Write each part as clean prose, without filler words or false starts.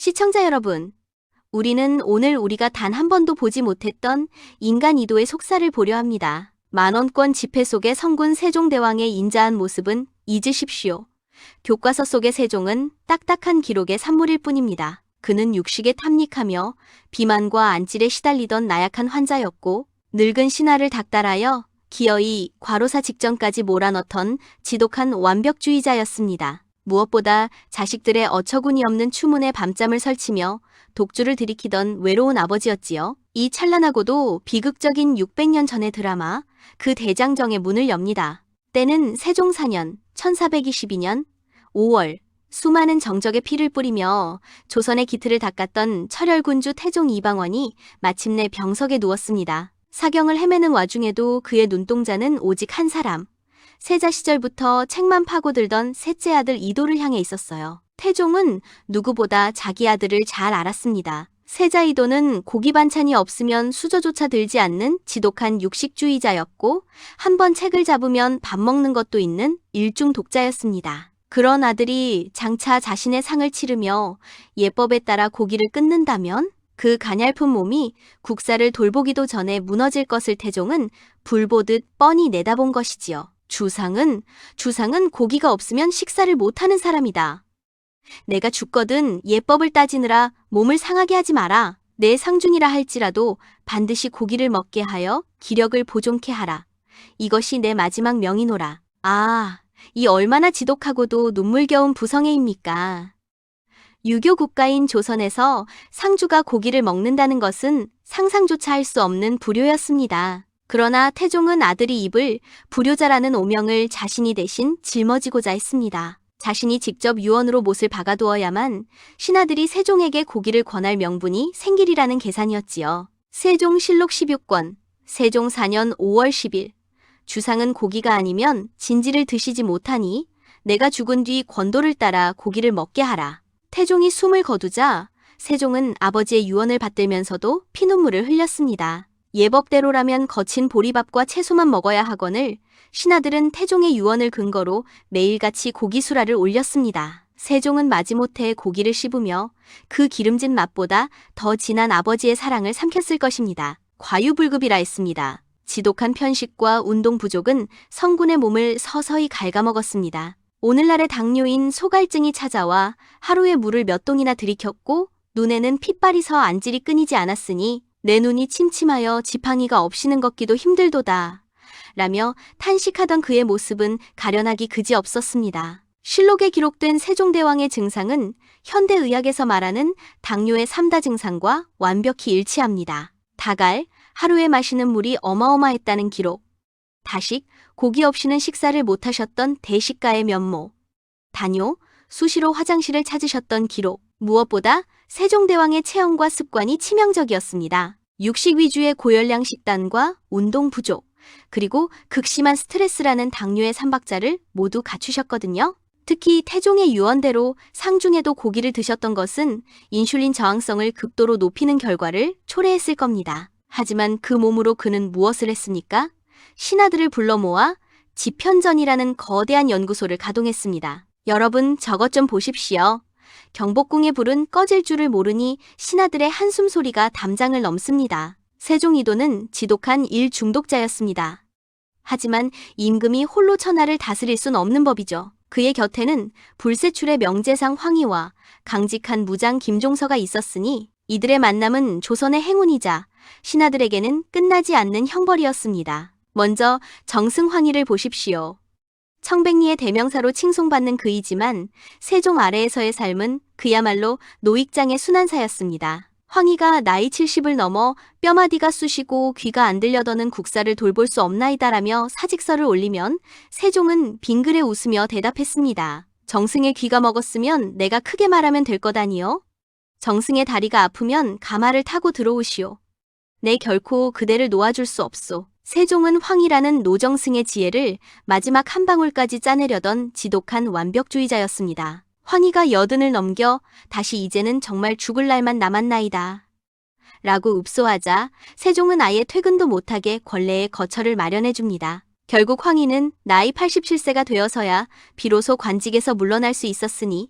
시청자 여러분, 우리는 오늘 우리가 단 한 번도 보지 못했던 인간 이도의 속살을 보려 합니다. 만원권 지폐 속의 성군 세종대왕의 인자한 모습은 잊으십시오. 교과서 속의 세종은 딱딱한 기록의 산물일 뿐입니다. 그는 육식에 탐닉하며 비만과 안질에 시달리던 나약한 환자였고 늙은 신하를 닥달하여 기어이 과로사 직전까지 몰아넣던 지독한 완벽주의자였습니다. 무엇보다 자식들의 어처구니 없는 추문에 밤잠을 설치며 독주를 들이키던 외로운 아버지였지요. 이 찬란하고도 비극적인 600년 전의 드라마 그 대장정의 문을 엽니다. 때는 세종 4년 1422년 5월 수많은 정적의 피를 뿌리며 조선의 기틀을 닦았던 철혈군주 태종 이방원이 마침내 병석에 누웠습니다. 사경을 헤매는 와중에도 그의 눈동자는 오직 한 사람, 세자 시절부터 책만 파고들던 셋째 아들 이도를 향해 있었어요. 태종은 누구보다 자기 아들을 잘 알았습니다. 세자 이도는 고기 반찬이 없으면 수저조차 들지 않는 지독한 육식주의자였고 한번 책을 잡으면 밥 먹는 것도 있는 일중 독자였습니다. 그런 아들이 장차 자신의 상을 치르며 예법에 따라 고기를 끊는다면 그 가냘픈 몸이 국사를 돌보기도 전에 무너질 것을 태종은 불보듯 뻔히 내다본 것이지요. 주상은 고기가 없으면 식사를 못하는 사람이다. 내가 죽거든 예법을 따지느라 몸을 상하게 하지 마라. 내 상중이라 할지라도 반드시 고기를 먹게 하여 기력을 보존케 하라. 이것이 내 마지막 명이노라. 아, 이 얼마나 지독하고도 눈물겨운 부성애입니까? 유교 국가인 조선에서 상주가 고기를 먹는다는 것은 상상조차 할 수 없는 불효였습니다. 그러나 태종은 아들이 입을 불효자라는 오명을 자신이 대신 짊어지고자 했습니다. 자신이 직접 유언으로 못을 박아두어야만 신하들이 세종에게 고기를 권할 명분이 생기리라는 계산이었지요. 세종실록 16권 세종 4년 5월 10일 주상은 고기가 아니면 진지를 드시지 못하니 내가 죽은 뒤 권도를 따라 고기를 먹게 하라. 태종이 숨을 거두자 세종은 아버지의 유언을 받들면서도 피눈물을 흘렸습니다. 예법대로라면 거친 보리밥과 채소만 먹어야 하거늘 신하들은 태종의 유언을 근거로 매일같이 고기수라를 올렸습니다. 세종은 마지못해 고기를 씹으며 그 기름진 맛보다 더 진한 아버지의 사랑을 삼켰을 것입니다. 과유불급이라 했습니다. 지독한 편식과 운동 부족은 성군의 몸을 서서히 갉아먹었습니다. 오늘날의 당뇨인 소갈증이 찾아와 하루에 물을 몇 동이나 들이켰고 눈에는 핏발이 서 안질이 끊이지 않았으니 내 눈이 침침하여 지팡이가 없이는 걷기도 힘들도다 라며 탄식하던 그의 모습은 가련하기 그지없었습니다. 실록에 기록된 세종대왕의 증상은 현대의학에서 말하는 당뇨의 3다 증상과 완벽히 일치합니다. 다갈, 하루에 마시는 물이 어마어마했다는 기록, 다식, 고기 없이는 식사를 못하셨던 대식가의 면모, 다뇨, 수시로 화장실을 찾으셨던 기록, 무엇보다 세종대왕의 체형과 습관이 치명적이었습니다. 육식 위주의 고열량 식단과 운동 부족, 그리고 극심한 스트레스라는 당뇨의 3박자를 모두 갖추셨거든요. 특히 태종의 유언대로 상중에도 고기를 드셨던 것은 인슐린 저항성을 극도로 높이는 결과를 초래했을 겁니다. 하지만 그 몸으로 그는 무엇을 했습니까? 신하들을 불러 모아 지편전이라는 거대한 연구소를 가동했습니다. 여러분 저것 좀 보십시오. 경복궁의 불은 꺼질 줄을 모르니 신하들의 한숨 소리가 담장을 넘습니다. 세종 이도는 지독한 일 중독자였습니다. 하지만 임금이 홀로 천하를 다스릴 순 없는 법이죠. 그의 곁에는 불세출의 명재상 황희와 강직한 무장 김종서가 있었으니 이들의 만남은 조선의 행운이자 신하들에게는 끝나지 않는 형벌이었습니다. 먼저 정승황희를 보십시오. 청백리의 대명사로 칭송받는 그이지만 세종 아래에서의 삶은 그야말로 노익장의 순한사였습니다. 황희가 나이 70을 넘어 뼈마디가 쑤시고 귀가 안 들려더는 국사를 돌볼 수 없나이다라며 사직서를 올리면 세종은 빙그레 웃으며 대답했습니다. 정승의 귀가 먹었으면 내가 크게 말하면 될 거다니요. 정승의 다리가 아프면 가마를 타고 들어오시오. 내 결코 그대를 놓아줄 수 없소. 세종은 황희라는 노정승의 지혜를 마지막 한 방울까지 짜내려던 지독한 완벽주의자였습니다. 황희가 80을 넘겨 다시 이제는 정말 죽을 날만 남았나이다 라고 읍소하자 세종은 아예 퇴근도 못하게 권례의 거처를 마련해줍니다. 결국 황희는 나이 87세가 되어서야 비로소 관직에서 물러날 수 있었으니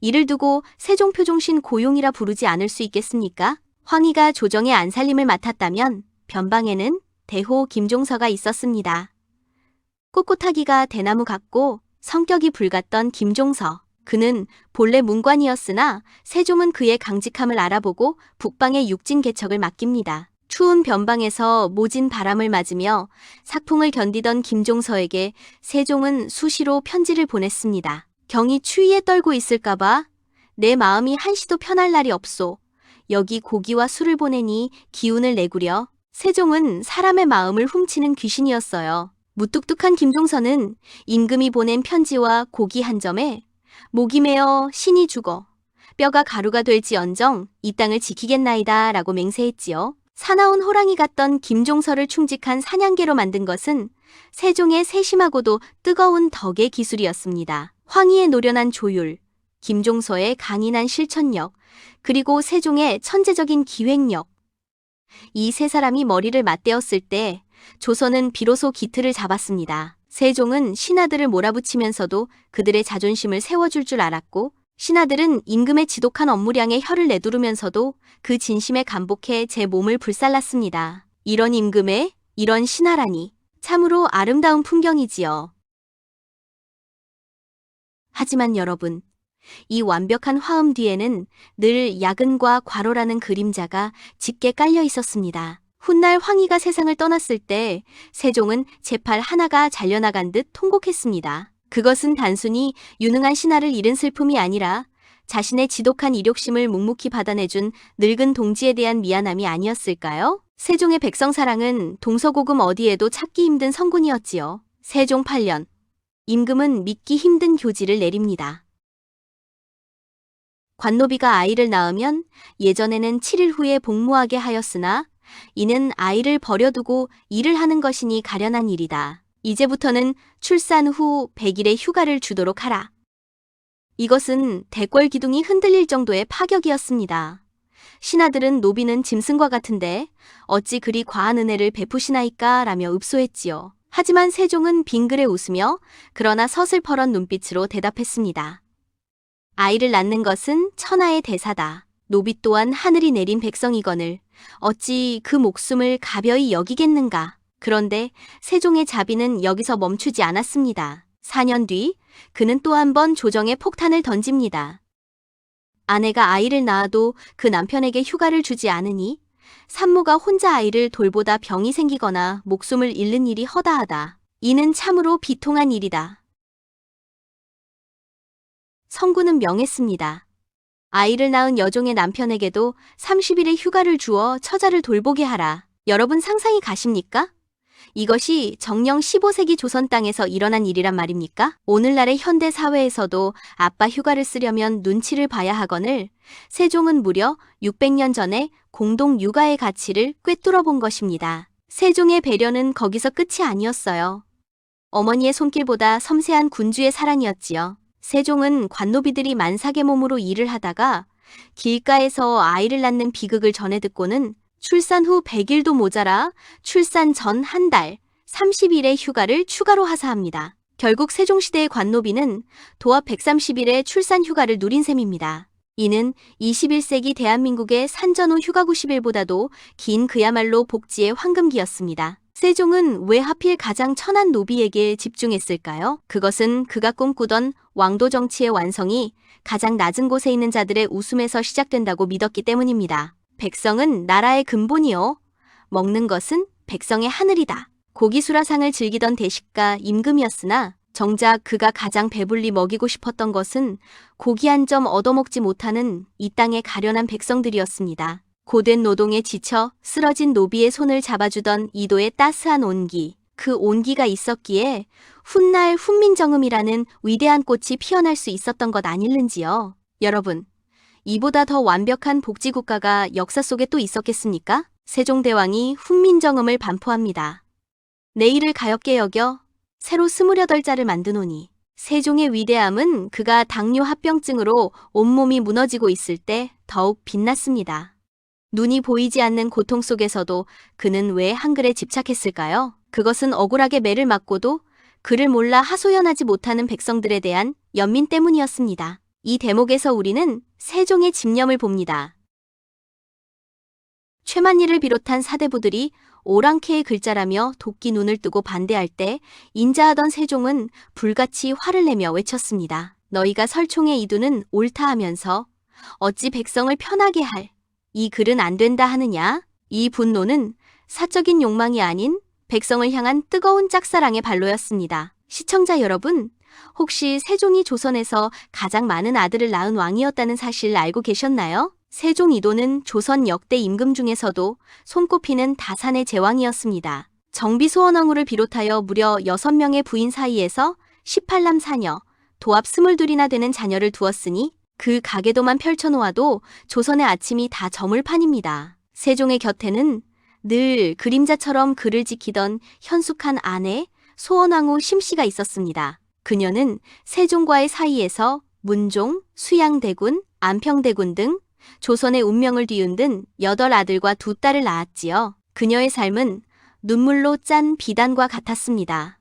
이를 두고 세종표종신 고용이라 부르지 않을 수 있겠습니까? 황희가 조정의 안살림을 맡았다면 변방에는 대호 김종서가 있었습니다. 꼿꼿하기가 대나무 같고 성격이 불같던 김종서. 그는 본래 문관이었으나 세종은 그의 강직함을 알아보고 북방의 육진 개척을 맡깁니다. 추운 변방에서 모진 바람을 맞으며 삭풍을 견디던 김종서에게 세종은 수시로 편지를 보냈습니다. 경히 추위에 떨고 있을까봐 내 마음이 한시도 편할 날이 없소. 여기 고기와 술을 보내니 기운을 내구려. 세종은 사람의 마음을 훔치는 귀신이었어요. 무뚝뚝한 김종서는 임금이 보낸 편지와 고기 한 점에 목이 메어 신이 죽어 뼈가 가루가 될지언정 이 땅을 지키겠나이다 라고 맹세했지요. 사나운 호랑이 같던 김종서를 충직한 사냥개로 만든 것은 세종의 세심하고도 뜨거운 덕의 기술이었습니다. 황희의 노련한 조율, 김종서의 강인한 실천력, 그리고 세종의 천재적인 기획력. 이 세 사람이 머리를 맞대었을 때 조선은 비로소 기틀을 잡았습니다. 세종은 신하들을 몰아붙이면서도 그들의 자존심을 세워줄 줄 알았고, 신하들은 임금의 지독한 업무량에 혀를 내두르면서도 그 진심에 감복해 제 몸을 불살랐습니다. 이런 임금에 이런 신하라니 참으로 아름다운 풍경이지요. 하지만 여러분, 이 완벽한 화음 뒤에는 늘 야근과 과로라는 그림자가 짙게 깔려 있었습니다. 훗날 황희가 세상을 떠났을 때 세종은 제팔 하나가 잘려나간 듯 통곡했습니다. 그것은 단순히 유능한 신하를 잃은 슬픔이 아니라 자신의 지독한 이욕심을 묵묵히 받아내준 늙은 동지에 대한 미안함이 아니었을까요? 세종의 백성사랑은 동서고금 어디에도 찾기 힘든 성군이었지요. 세종 8년, 임금은 믿기 힘든 교지를 내립니다. 관노비가 아이를 낳으면 예전에는 7일 후에 복무하게 하였으나 이는 아이를 버려두고 일을 하는 것이니 가련한 일이다. 이제부터는 출산 후 100일의 휴가를 주도록 하라. 이것은 대궐 기둥이 흔들릴 정도의 파격이었습니다. 신하들은 노비는 짐승과 같은데 어찌 그리 과한 은혜를 베푸시나이까 라며 읍소했지요. 하지만 세종은 빙그레 웃으며 그러나 서슬퍼런 눈빛으로 대답했습니다. 아이를 낳는 것은 천하의 대사다. 노비 또한 하늘이 내린 백성이거늘 어찌 그 목숨을 가벼이 여기겠는가. 그런데 세종의 자비는 여기서 멈추지 않았습니다. 4년 뒤 그는 또 한 번 조정에 폭탄을 던집니다. 아내가 아이를 낳아도 그 남편에게 휴가를 주지 않으니 산모가 혼자 아이를 돌보다 병이 생기거나 목숨을 잃는 일이 허다하다. 이는 참으로 비통한 일이다. 성군은 명했습니다. 아이를 낳은 여종의 남편에게도 30일의 휴가를 주어 처자를 돌보게 하라. 여러분 상상이 가십니까? 이것이 정녕 15세기 조선 땅에서 일어난 일이란 말입니까? 오늘날의 현대 사회에서도 아빠 휴가를 쓰려면 눈치를 봐야 하거늘 세종은 무려 600년 전에 공동 육아의 가치를 꿰뚫어 본 것입니다. 세종의 배려는 거기서 끝이 아니었어요. 어머니의 손길보다 섬세한 군주의 사랑이었지요. 세종은 관노비들이 만삭의 몸으로 일을 하다가 길가에서 아이를 낳는 비극을 전해 듣고는 출산 후 100일도 모자라 출산 전 한 달, 30일의 휴가를 추가로 하사합니다. 결국 세종시대의 관노비는 도합 130일의 출산 휴가를 누린 셈입니다. 이는 21세기 대한민국의 산전 후 휴가 90일보다도 긴 그야말로 복지의 황금기였습니다. 세종은 왜 하필 가장 천한 노비에게 집중했을까요? 그것은 그가 꿈꾸던 왕도 정치의 완성이 가장 낮은 곳에 있는 자들의 웃음에서 시작된다고 믿었기 때문입니다. 백성은 나라의 근본이요. 먹는 것은 백성의 하늘이다. 고기수라상을 즐기던 대식가 임금이었으나 정작 그가 가장 배불리 먹이고 싶었던 것은 고기 한 점 얻어먹지 못하는 이 땅의 가련한 백성들이었습니다. 고된 노동에 지쳐 쓰러진 노비의 손을 잡아주던 이도의 따스한 온기, 그 온기가 있었기에 훗날 훈민정음이라는 위대한 꽃이 피어날 수 있었던 것 아닐는지요. 여러분, 이보다 더 완벽한 복지국가가 역사 속에 또 있었겠습니까? 세종대왕이 훈민정음을 반포합니다. 내일을 가엾게 여겨 새로 28자를 만드노니. 세종의 위대함은 그가 당뇨 합병증으로 온몸이 무너지고 있을 때 더욱 빛났습니다. 눈이 보이지 않는 고통 속에서도 그는 왜 한글에 집착했을까요? 그것은 억울하게 매를 맞고도 그를 몰라 하소연하지 못하는 백성들에 대한 연민 때문이었습니다. 이 대목에서 우리는 세종의 집념을 봅니다. 최만리를 비롯한 사대부들이 오랑캐의 글자라며 도끼 눈을 뜨고 반대할 때 인자하던 세종은 불같이 화를 내며 외쳤습니다. 너희가 설총에 이두는 옳다 하면서 어찌 백성을 편하게 할 이 글은 안 된다 하느냐? 이 분노는 사적인 욕망이 아닌 백성을 향한 뜨거운 짝사랑의 발로였습니다. 시청자 여러분, 혹시 세종이 조선에서 가장 많은 아들을 낳은 왕이었다는 사실 알고 계셨나요? 세종 이도는 조선 역대 임금 중에서도 손꼽히는 다산의 제왕이었습니다. 정비 소원왕후를 비롯하여 무려 6명의 부인 사이에서 18남 4녀, 도합 22이나 되는 자녀를 두었으니 그 가계도만 펼쳐놓아도 조선의 아침이 다 저물 판입니다. 세종의 곁에는 늘 그림자처럼 그를 지키던 현숙한 아내 소원왕후 심씨가 있었습니다. 그녀는 세종과의 사이에서 문종, 수양대군, 안평대군 등 조선의 운명을 뒤흔든 8아들과 2딸을 낳았지요. 그녀의 삶은 눈물로 짠 비단과 같았습니다.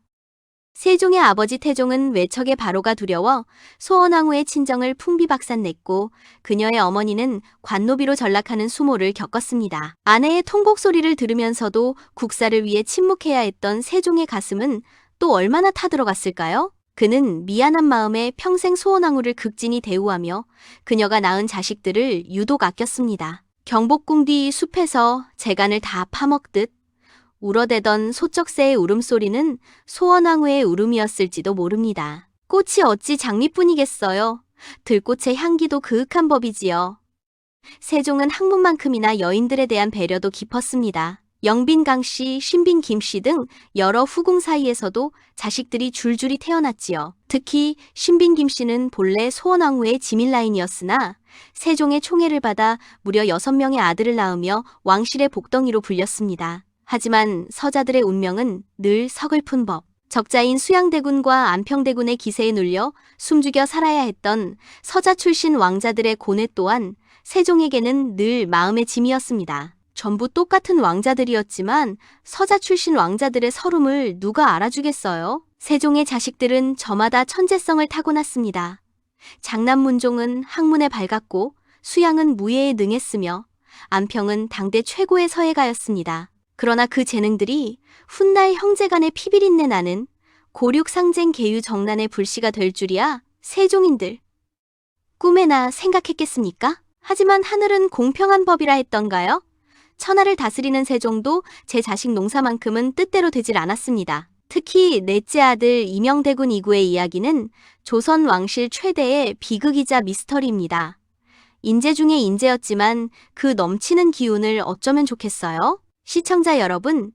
세종의 아버지 태종은 외척의 바로가 두려워 소원왕후의 친정을 풍비박산냈고 그녀의 어머니는 관노비로 전락하는 수모를 겪었습니다. 아내의 통곡 소리를 들으면서도 국사를 위해 침묵해야 했던 세종의 가슴은 또 얼마나 타들어갔을까요? 그는 미안한 마음에 평생 소원왕후를 극진히 대우하며 그녀가 낳은 자식들을 유독 아꼈습니다. 경복궁 뒤 숲에서 재간을 다 파먹듯 울어대던 소쩍새의 울음소리는 소원왕후의 울음이었을지도 모릅니다. 꽃이 어찌 장미뿐이겠어요. 들꽃의 향기도 그윽한 법이지요. 세종은 학문만큼이나 여인들에 대한 배려도 깊었습니다. 영빈 강씨, 신빈 김씨 등 여러 후궁 사이에서도 자식들이 줄줄이 태어났지요. 특히 신빈 김씨는 본래 소원왕후의 지밀 라인이었으나 세종의 총애를 받아 무려 6명의 아들을 낳으며 왕실의 복덩이로 불렸습니다. 하지만 서자들의 운명은 늘 서글픈 법. 적자인 수양대군과 안평대군의 기세에 눌려 숨죽여 살아야 했던 서자 출신 왕자들의 고뇌 또한 세종에게는 늘 마음의 짐이었습니다. 전부 똑같은 왕자들이었지만 서자 출신 왕자들의 서름을 누가 알아주겠어요? 세종의 자식들은 저마다 천재성을 타고났습니다. 장남 문종은 학문에 밝았고 수양은 무예에 능했으며 안평은 당대 최고의 서예가였습니다. 그러나 그 재능들이 훗날 형제간의 피비린내 나는 고륙상쟁 계유 정난의 불씨가 될 줄이야 세종인들 꿈에나 생각했겠습니까? 하지만 하늘은 공평한 법이라 했던가요? 천하를 다스리는 세종도 제 자식 농사만큼은 뜻대로 되질 않았습니다. 특히 넷째 아들 이명대군 이구의 이야기는 조선 왕실 최대의 비극이자 미스터리입니다. 인재 중에 인재였지만 그 넘치는 기운을 어쩌면 좋겠어요? 시청자 여러분,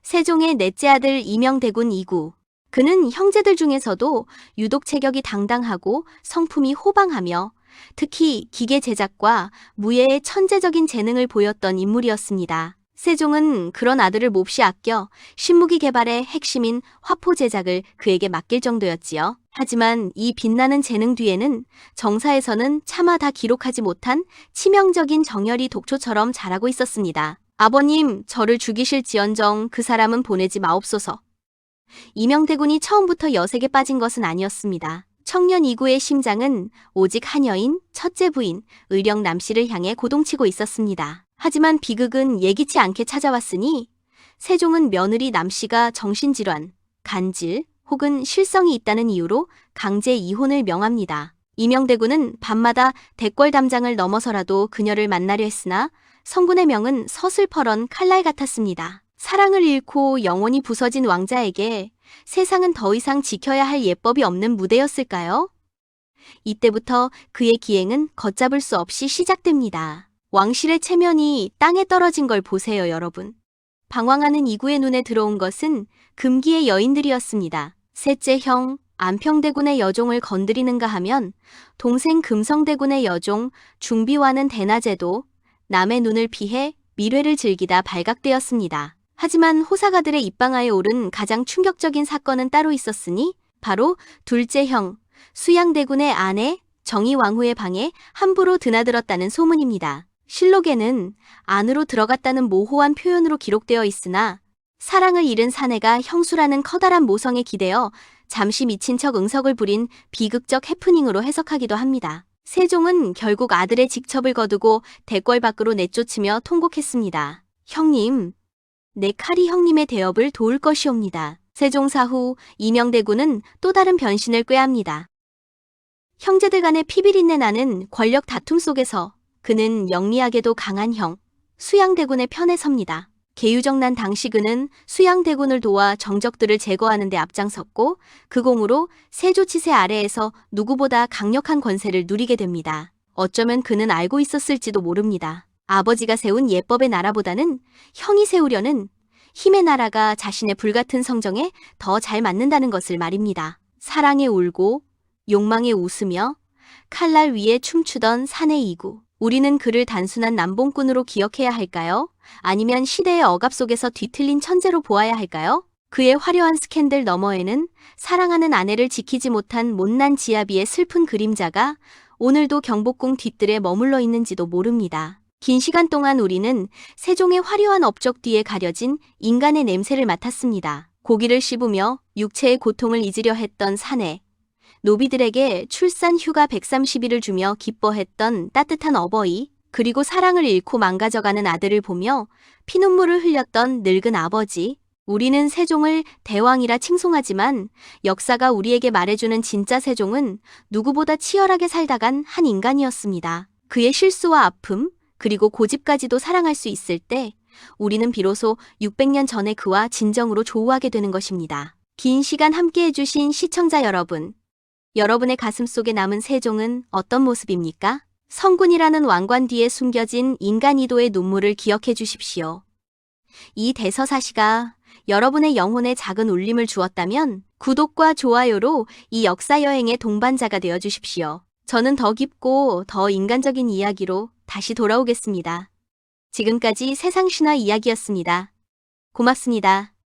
세종의 넷째 아들 이명대군 이구. 그는 형제들 중에서도 유독 체격이 당당하고 성품이 호방하며 특히 기계 제작과 무예의 천재적인 재능을 보였던 인물이었습니다. 세종은 그런 아들을 몹시 아껴 신무기 개발의 핵심인 화포 제작을 그에게 맡길 정도였지요. 하지만 이 빛나는 재능 뒤에는 정사에서는 차마 다 기록하지 못한 치명적인 정열이 독초처럼 자라고 있었습니다. 아버님, 저를 죽이실지언정 그 사람은 보내지 마옵소서. 이명대군이 처음부터 여색에 빠진 것은 아니었습니다. 청년 이구의 심장은 오직 한 여인, 첫째 부인, 의령 남씨를 향해 고동치고 있었습니다. 하지만 비극은 예기치 않게 찾아왔으니 세종은 며느리 남씨가 정신질환, 간질 혹은 실성이 있다는 이유로 강제 이혼을 명합니다. 이명대군은 밤마다 대궐담장을 넘어서라도 그녀를 만나려 했으나 성군의 명은 서슬퍼런 칼날 같았습니다. 사랑을 잃고 영혼이 부서진 왕자에게 세상은 더 이상 지켜야 할 예법이 없는 무대였을까요? 이때부터 그의 기행은 걷잡을 수 없이 시작됩니다. 왕실의 체면이 땅에 떨어진 걸 보세요, 여러분. 방황하는 이구의 눈에 들어온 것은 금기의 여인들이었습니다. 셋째 형 안평대군의 여종을 건드리는가 하면 동생 금성대군의 여종 중비와는 대낮에도 남의 눈을 피해 밀회를 즐기다 발각되었습니다. 하지만 호사가들의 입방아에 오른 가장 충격적인 사건은 따로 있었으니 바로 둘째 형 수양대군의 아내 정의왕후의 방에 함부로 드나들었다는 소문입니다. 실록에는 안으로 들어갔다는 모호한 표현으로 기록되어 있으나 사랑을 잃은 사내가 형수라는 커다란 모성에 기대어 잠시 미친 척 응석을 부린 비극적 해프닝으로 해석하기도 합니다. 세종은 결국 아들의 직첩을 거두고 대궐 밖으로 내쫓으며 통곡했습니다. 형님, 내 칼이 형님의 대업을 도울 것이옵니다. 세종사 후 이명대군은 또 다른 변신을 꾀합니다. 형제들 간의 피비린내 나는 권력 다툼 속에서 그는 영리하게도 강한 형, 수양대군의 편에 섭니다. 계유정난 당시 그는 수양대군을 도와 정적들을 제거하는 데 앞장섰고 그 공으로 세조치세 아래에서 누구보다 강력한 권세를 누리게 됩니다. 어쩌면 그는 알고 있었을지도 모릅니다. 아버지가 세운 예법의 나라보다는 형이 세우려는 힘의 나라가 자신의 불같은 성정에 더 잘 맞는다는 것을 말입니다. 사랑에 울고 욕망에 웃으며 칼날 위에 춤추던 사내 이구. 우리는 그를 단순한 남봉꾼으로 기억해야 할까요? 아니면 시대의 억압 속에서 뒤틀린 천재로 보아야 할까요? 그의 화려한 스캔들 너머에는 사랑하는 아내를 지키지 못한 못난 지아비의 슬픈 그림자가 오늘도 경복궁 뒤뜰에 머물러 있는지도 모릅니다. 긴 시간 동안 우리는 세종의 화려한 업적 뒤에 가려진 인간의 냄새를 맡았습니다. 고기를 씹으며 육체의 고통을 잊으려 했던 사내, 노비들에게 출산 휴가 130일을 주며 기뻐했던 따뜻한 어버이, 그리고 사랑을 잃고 망가져가는 아들을 보며 피눈물을 흘렸던 늙은 아버지. 우리는 세종을 대왕이라 칭송하지만 역사가 우리에게 말해주는 진짜 세종은 누구보다 치열하게 살다간 한 인간이었습니다. 그의 실수와 아픔, 그리고 고집까지도 사랑할 수 있을 때 우리는 비로소 600년 전의 그와 진정으로 조우하게 되는 것입니다. 긴 시간 함께 해주신 시청자 여러분, 여러분의 가슴 속에 남은 세종은 어떤 모습입니까? 성군이라는 왕관 뒤에 숨겨진 인간 이도의 눈물을 기억해 주십시오. 이 대서사시가 여러분의 영혼에 작은 울림을 주었다면 구독과 좋아요로 이 역사 여행의 동반자가 되어 주십시오. 저는 더 깊고 더 인간적인 이야기로 다시 돌아오겠습니다. 지금까지 세상신화 이야기였습니다. 고맙습니다.